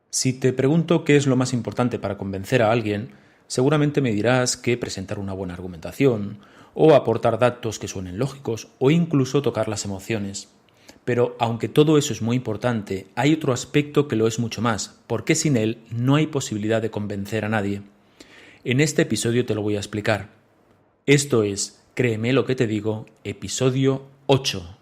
Si te pregunto qué es lo más importante para convencer a alguien, seguramente me dirás que presentar una buena argumentación, o aportar datos que suenen lógicos, o incluso tocar las emociones. Pero aunque todo eso es muy importante, hay otro aspecto que lo es mucho más, porque sin él no hay posibilidad de convencer a nadie. En este episodio te lo voy a explicar. Esto es, créeme lo que te digo, episodio 8.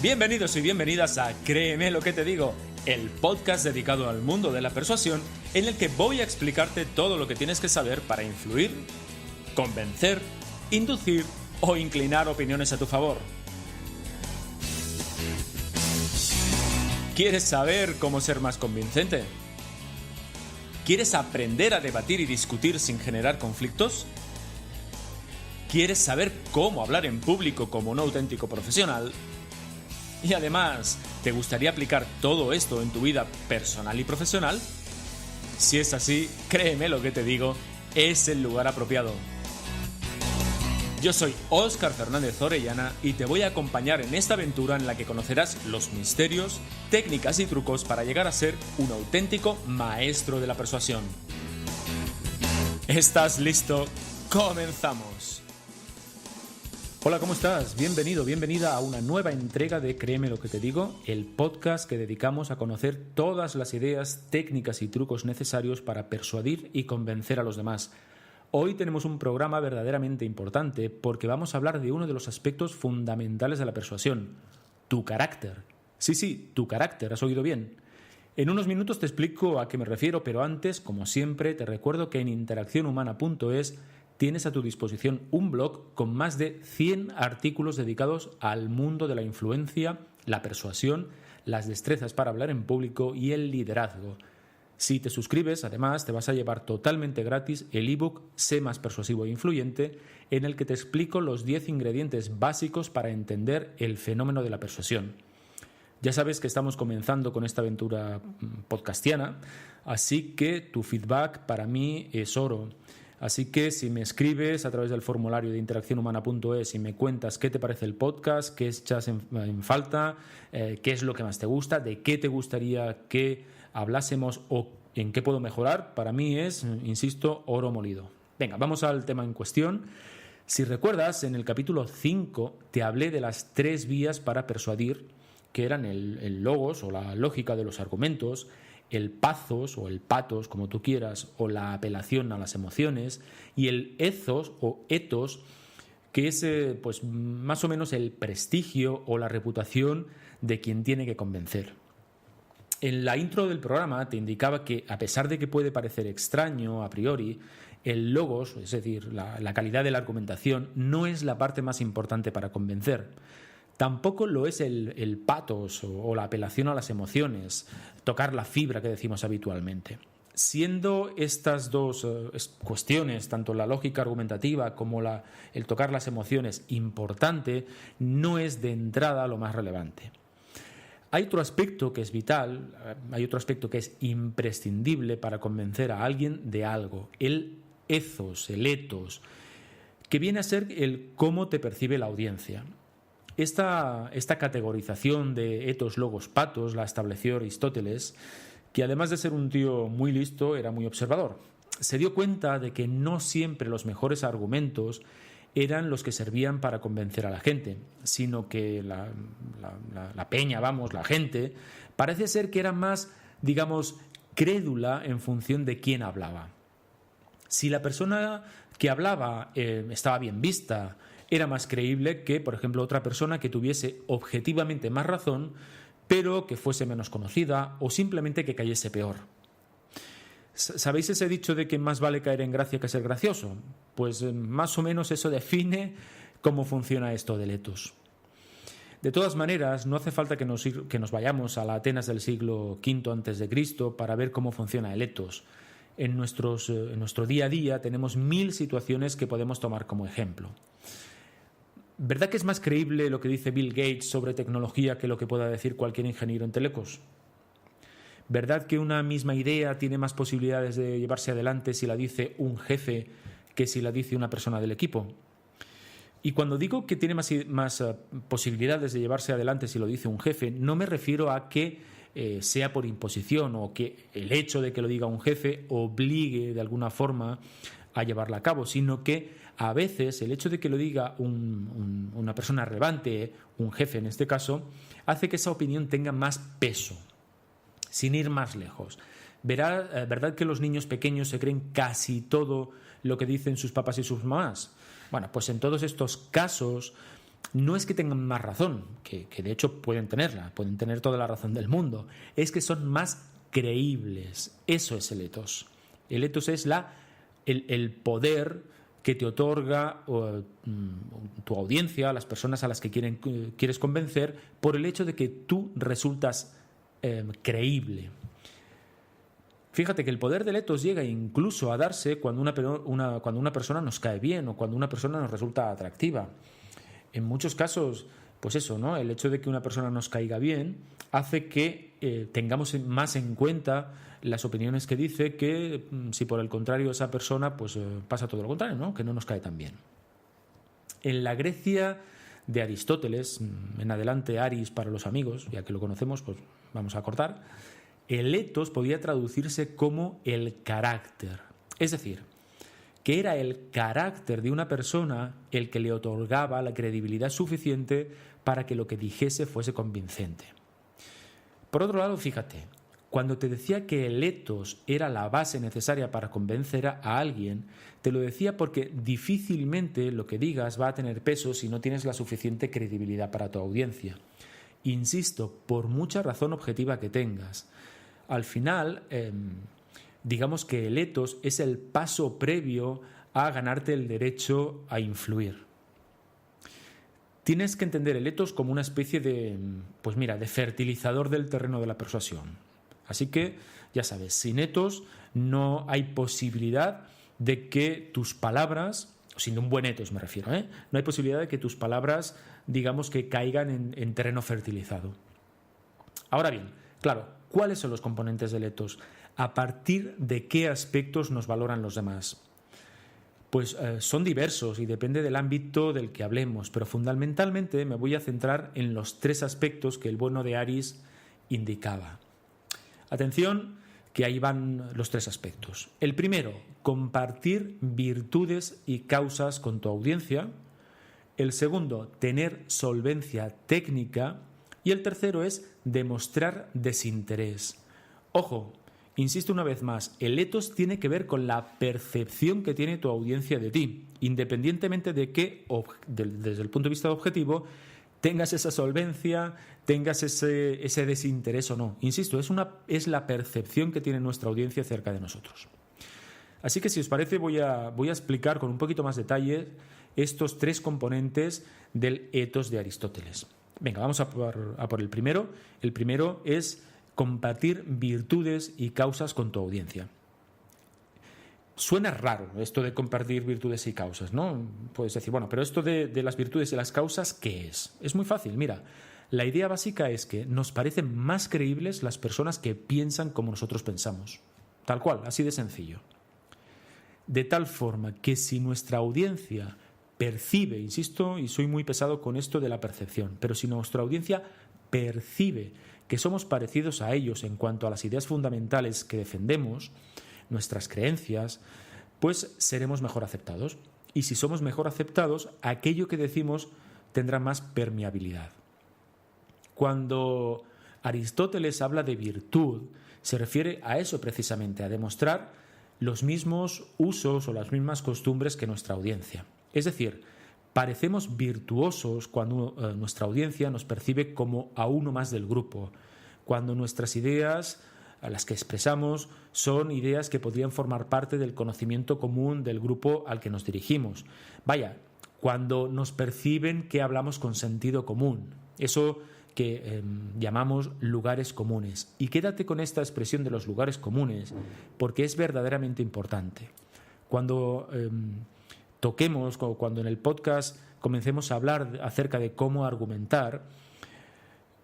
Bienvenidos y bienvenidas a Créeme lo que te digo, el podcast dedicado al mundo de la persuasión en el que voy a explicarte todo lo que tienes que saber para influir, convencer, inducir o inclinar opiniones a tu favor. ¿Quieres saber cómo ser más convincente? ¿Quieres aprender a debatir y discutir sin generar conflictos? ¿Quieres saber cómo hablar en público como un auténtico profesional? Y además, ¿te gustaría aplicar todo esto en tu vida personal y profesional? Si es así, créeme lo que te digo, es el lugar apropiado. Yo soy Óscar Fernández Orellana y te voy a acompañar en esta aventura en la que conocerás los misterios, técnicas y trucos para llegar a ser un auténtico maestro de la persuasión. ¿Estás listo? ¡Comenzamos! Hola, ¿cómo estás? Bienvenido, bienvenida a una nueva entrega de Créeme lo que te digo, el podcast que dedicamos a conocer todas las ideas, técnicas y trucos necesarios para persuadir y convencer a los demás. Hoy tenemos un programa verdaderamente importante porque vamos a hablar de uno de los aspectos fundamentales de la persuasión, tu carácter. Sí, tu carácter, has oído bien. En unos minutos te explico a qué me refiero, pero antes, como siempre, te recuerdo que en interaccionhumana.es tienes a tu disposición un blog con más de 100 artículos dedicados al mundo de la influencia, la persuasión, las destrezas para hablar en público y el liderazgo. Si te suscribes, además, te vas a llevar totalmente gratis el ebook Sé más persuasivo e influyente, en el que te explico los 10 ingredientes básicos para entender el fenómeno de la persuasión. Ya sabes que estamos comenzando con esta aventura podcastiana, así que tu feedback para mí es oro. Así que si me escribes a través del formulario de interaccionhumana.es y me cuentas qué te parece el podcast, qué echas en falta, qué es lo que más te gusta, de qué te gustaría que hablásemos o en qué puedo mejorar, para mí es, insisto, oro molido. Venga, vamos al tema en cuestión. Si recuerdas, en el capítulo 5 te hablé de las 3 vías para persuadir, que eran el logos o la lógica de los argumentos, el pathos o el pathos, como tú quieras, o la apelación a las emociones, y el ethos o ethos, que es pues más o menos el prestigio o la reputación de quien tiene que convencer. En la intro del programa te indicaba que, a pesar de que puede parecer extraño a priori, el logos, es decir, la calidad de la argumentación, no es la parte más importante para convencer. Tampoco lo es el pathos o la apelación a las emociones, tocar la fibra que decimos habitualmente. Siendo estas dos cuestiones, tanto la lógica argumentativa como el tocar las emociones, importante, no es de entrada lo más relevante. Hay otro aspecto que es vital, hay otro aspecto que es imprescindible para convencer a alguien de algo, el ethos, el ethos, que viene a ser el cómo te percibe la audiencia. Esta categorización de ethos, logos, pathos la estableció Aristóteles, que además de ser un tío muy listo, era muy observador. Se dio cuenta de que no siempre los mejores argumentos eran los que servían para convencer a la gente, sino que la peña, la gente, parece ser que era más, digamos, crédula en función de quién hablaba. Si la persona que hablaba estaba bien vista, era más creíble que, por ejemplo, otra persona que tuviese objetivamente más razón, pero que fuese menos conocida o simplemente que cayese peor. ¿Sabéis ese dicho de que más vale caer en gracia que ser gracioso? Pues más o menos eso define cómo funciona esto del ethos. De todas maneras, no hace falta que nos vayamos a la Atenas del siglo V a.C. para ver cómo funciona el ethos. En nuestro día a día tenemos 1000 situaciones que podemos tomar como ejemplo. ¿Verdad que es más creíble lo que dice Bill Gates sobre tecnología que lo que pueda decir cualquier ingeniero en telecos? ¿Verdad que una misma idea tiene más posibilidades de llevarse adelante si la dice un jefe que si la dice una persona del equipo? Y cuando digo que tiene más posibilidades de llevarse adelante si lo dice un jefe, no me refiero a que sea por imposición o que el hecho de que lo diga un jefe obligue de alguna forma a llevarla a cabo, sino que a veces el hecho de que lo diga una persona relevante, un jefe en este caso, hace que esa opinión tenga más peso, sin ir más lejos. ¿Verdad que los niños pequeños se creen casi todo lo que dicen sus papás y sus mamás? Bueno, pues en todos estos casos no es que tengan más razón, que de hecho pueden tenerla, pueden tener toda la razón del mundo, es que son más creíbles. Eso es el ethos. El ethos es el poder que te otorga tu audiencia, las personas a las que quieres convencer, por el hecho de que tú resultas creíble. Fíjate que el poder del ethos llega incluso a darse cuando una persona nos cae bien o cuando una persona nos resulta atractiva. En muchos casos, pues eso, ¿no? El hecho de que una persona nos caiga bien hace que tengamos más en cuenta las opiniones que dice que si por el contrario esa persona pues pasa todo lo contrario, ¿no? Que no nos cae tan bien. En la Grecia de Aristóteles, en adelante Aris para los amigos, ya que lo conocemos, pues vamos a cortar, el ethos podía traducirse como el carácter. Es decir, que era el carácter de una persona el que le otorgaba la credibilidad suficiente para que lo que dijese fuese convincente. Por otro lado, fíjate, cuando te decía que el ethos era la base necesaria para convencer a alguien, te lo decía porque difícilmente lo que digas va a tener peso si no tienes la suficiente credibilidad para tu audiencia. Insisto, por mucha razón objetiva que tengas. Al final, digamos que el ethos es el paso previo a ganarte el derecho a influir. Tienes que entender el ethos como una especie de fertilizador del terreno de la persuasión. Así que, ya sabes, sin ethos no hay posibilidad de que tus palabras, sin un buen ethos me refiero, no hay posibilidad de que tus palabras, digamos que caigan en terreno fertilizado. Ahora bien, claro, ¿cuáles son los componentes del ethos? ¿A partir de qué aspectos nos valoran los demás? Pues son diversos y depende del ámbito del que hablemos, pero fundamentalmente me voy a centrar en los 3 aspectos que el bueno de Aris indicaba. Atención, que ahí van los 3 aspectos. El primero, compartir virtudes y causas con tu audiencia. El segundo, tener solvencia técnica. Y el tercero es demostrar desinterés. Ojo, insisto una vez más, el ethos tiene que ver con la percepción que tiene tu audiencia de ti, independientemente de que, desde el punto de vista objetivo, tengas esa solvencia, tengas ese desinterés o no. Insisto, es la percepción que tiene nuestra audiencia acerca de nosotros. Así que si os parece voy a explicar con un poquito más detalle estos 3 componentes del ethos de Aristóteles. Venga, vamos a por el primero. El primero es compartir virtudes y causas con tu audiencia. Suena raro esto de compartir virtudes y causas, ¿no? Puedes decir, bueno, pero esto de las virtudes y las causas, ¿qué es? Es muy fácil, mira. La idea básica es que nos parecen más creíbles las personas que piensan como nosotros pensamos. Tal cual, así de sencillo. De tal forma que si nuestra audiencia percibe, insisto, y soy muy pesado con esto de la percepción, pero si nuestra audiencia percibe que somos parecidos a ellos en cuanto a las ideas fundamentales que defendemos, nuestras creencias, pues seremos mejor aceptados. Y si somos mejor aceptados, aquello que decimos tendrá más permeabilidad. Cuando Aristóteles habla de virtud, se refiere a eso precisamente, a demostrar los mismos usos o las mismas costumbres que nuestra audiencia. Es decir, parecemos virtuosos cuando nuestra audiencia nos percibe como a uno más del grupo, cuando nuestras ideas, a las que expresamos, son ideas que podrían formar parte del conocimiento común del grupo al que nos dirigimos. Vaya, cuando nos perciben que hablamos con sentido común, eso que llamamos lugares comunes. Y quédate con esta expresión de los lugares comunes, porque es verdaderamente importante. Cuando toquemos, cuando en el podcast comencemos a hablar acerca de cómo argumentar,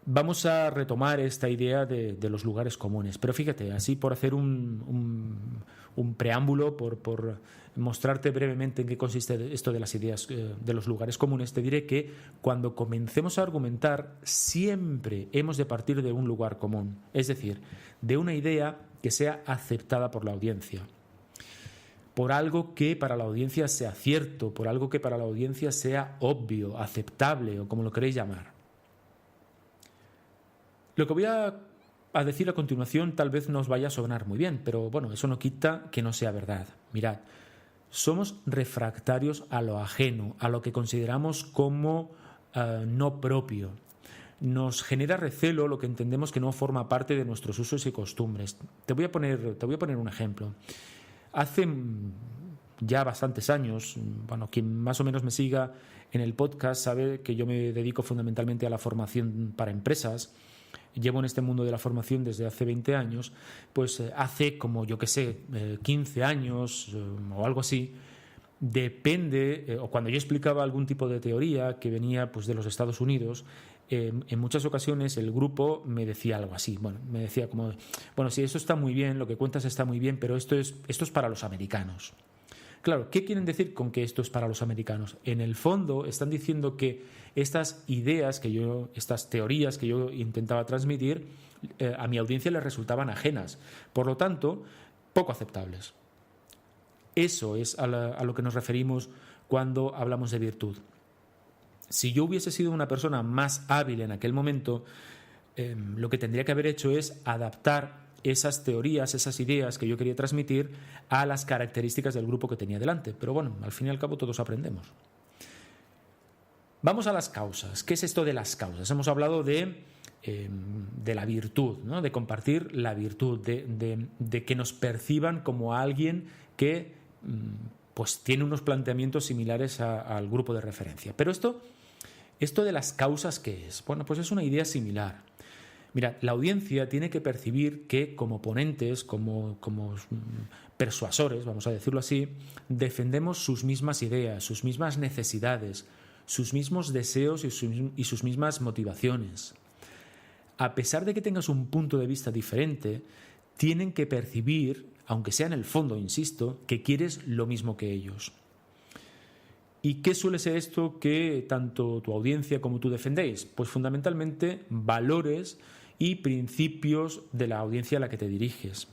Vamos a retomar esta idea de los lugares comunes, pero fíjate, así por hacer un preámbulo, por mostrarte brevemente en qué consiste esto de las ideas de los lugares comunes, te diré que cuando comencemos a argumentar siempre hemos de partir de un lugar común, es decir, de una idea que sea aceptada por la audiencia, por algo que para la audiencia sea cierto, por algo que para la audiencia sea obvio, aceptable o como lo queréis llamar. Lo que voy a decir a continuación tal vez no os vaya a sonar muy bien, pero bueno, eso no quita que no sea verdad. Mirad, somos refractarios a lo ajeno, a lo que consideramos como no propio. Nos genera recelo lo que entendemos que no forma parte de nuestros usos y costumbres. Te voy a poner un ejemplo. Hace ya bastantes años, bueno, quien más o menos me siga en el podcast sabe que yo me dedico fundamentalmente a la formación para empresas. Llevo en este mundo de la formación desde hace 20 años, pues hace como, yo qué sé, 15 años o algo así, depende, o cuando yo explicaba algún tipo de teoría que venía pues, de los Estados Unidos, en muchas ocasiones el grupo me decía algo así, bueno, me decía como, bueno, sí, eso está muy bien, lo que cuentas está muy bien, pero esto es para los americanos. Claro, ¿qué quieren decir con que esto es para los americanos? En el fondo están diciendo que estas ideas, estas teorías que yo intentaba transmitir, a mi audiencia les resultaban ajenas. Por lo tanto, poco aceptables. Eso es a lo que nos referimos cuando hablamos de virtud. Si yo hubiese sido una persona más hábil en aquel momento, lo que tendría que haber hecho es adaptar esas teorías, esas ideas que yo quería transmitir a las características del grupo que tenía delante. Pero bueno, al fin y al cabo todos aprendemos. Vamos a las causas. ¿Qué es esto de las causas? Hemos hablado de la virtud, ¿no? De compartir la virtud, de que nos perciban como alguien que pues tiene unos planteamientos similares al grupo de referencia. Pero esto de las causas, ¿qué es? Bueno, pues es una idea similar. Mira, la audiencia tiene que percibir que como ponentes, como persuasores, vamos a decirlo así, defendemos sus mismas ideas, sus mismas necesidades, sus mismos deseos y sus mismas motivaciones. A pesar de que tengas un punto de vista diferente, tienen que percibir, aunque sea en el fondo, insisto, que quieres lo mismo que ellos. ¿Y qué suele ser esto que tanto tu audiencia como tú defendéis? Pues fundamentalmente valores y principios de la audiencia a la que te diriges.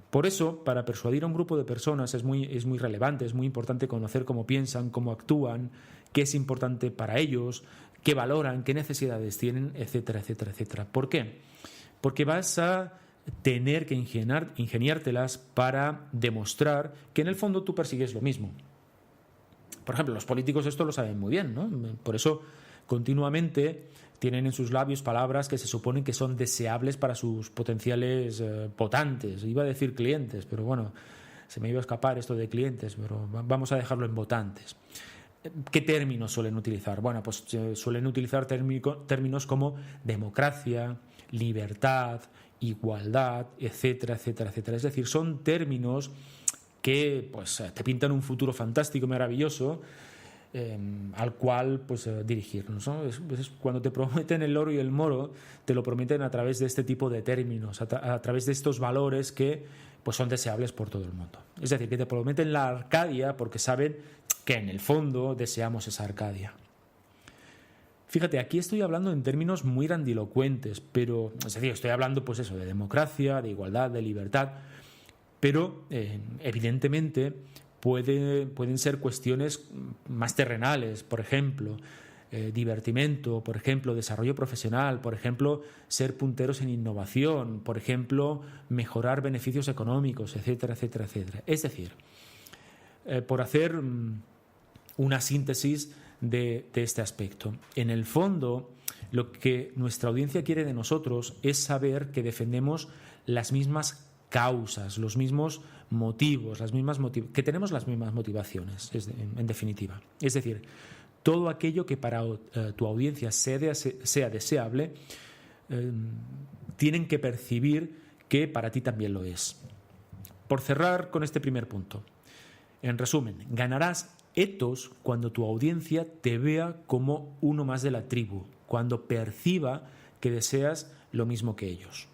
Por eso, para persuadir a un grupo de personas es muy relevante, es muy importante conocer cómo piensan, cómo actúan, qué es importante para ellos, qué valoran, qué necesidades tienen, etcétera, etcétera, etcétera. ¿Por qué? Porque vas a tener que ingeniártelas para demostrar que en el fondo tú persigues lo mismo. Por ejemplo, los políticos esto lo saben muy bien, ¿no? Por eso continuamente tienen en sus labios palabras que se suponen que son deseables para sus potenciales votantes. Iba a decir clientes, pero bueno, se me iba a escapar esto de clientes, pero vamos a dejarlo en votantes. ¿Qué términos suelen utilizar? Bueno, pues suelen utilizar términos como democracia, libertad, igualdad, etcétera, etcétera, etcétera. Es decir, son términos que pues, te pintan un futuro fantástico, maravilloso, al cual pues, dirigirnos, ¿no? Es cuando te prometen el oro y el moro, te lo prometen a través de este tipo de términos, a través de estos valores que pues, son deseables por todo el mundo. Es decir, que te prometen la Arcadia porque saben que en el fondo deseamos esa Arcadia. Fíjate, aquí estoy hablando en términos muy grandilocuentes, pero, es decir, estoy hablando pues eso, de democracia, de igualdad, de libertad, pero evidentemente pueden ser cuestiones más terrenales, por ejemplo, divertimento, por ejemplo, desarrollo profesional, por ejemplo, ser punteros en innovación, por ejemplo, mejorar beneficios económicos, etcétera, etcétera, etcétera. Es decir, por hacer una síntesis de este aspecto. En el fondo, lo que nuestra audiencia quiere de nosotros es saber que defendemos las mismas causas, los mismos motivos, que tenemos las mismas motivaciones, en definitiva. Es decir, todo aquello que para tu audiencia sea deseable, tienen que percibir que para ti también lo es. Por cerrar con este primer punto, en resumen, ganarás etos cuando tu audiencia te vea como uno más de la tribu, cuando perciba que deseas lo mismo que ellos.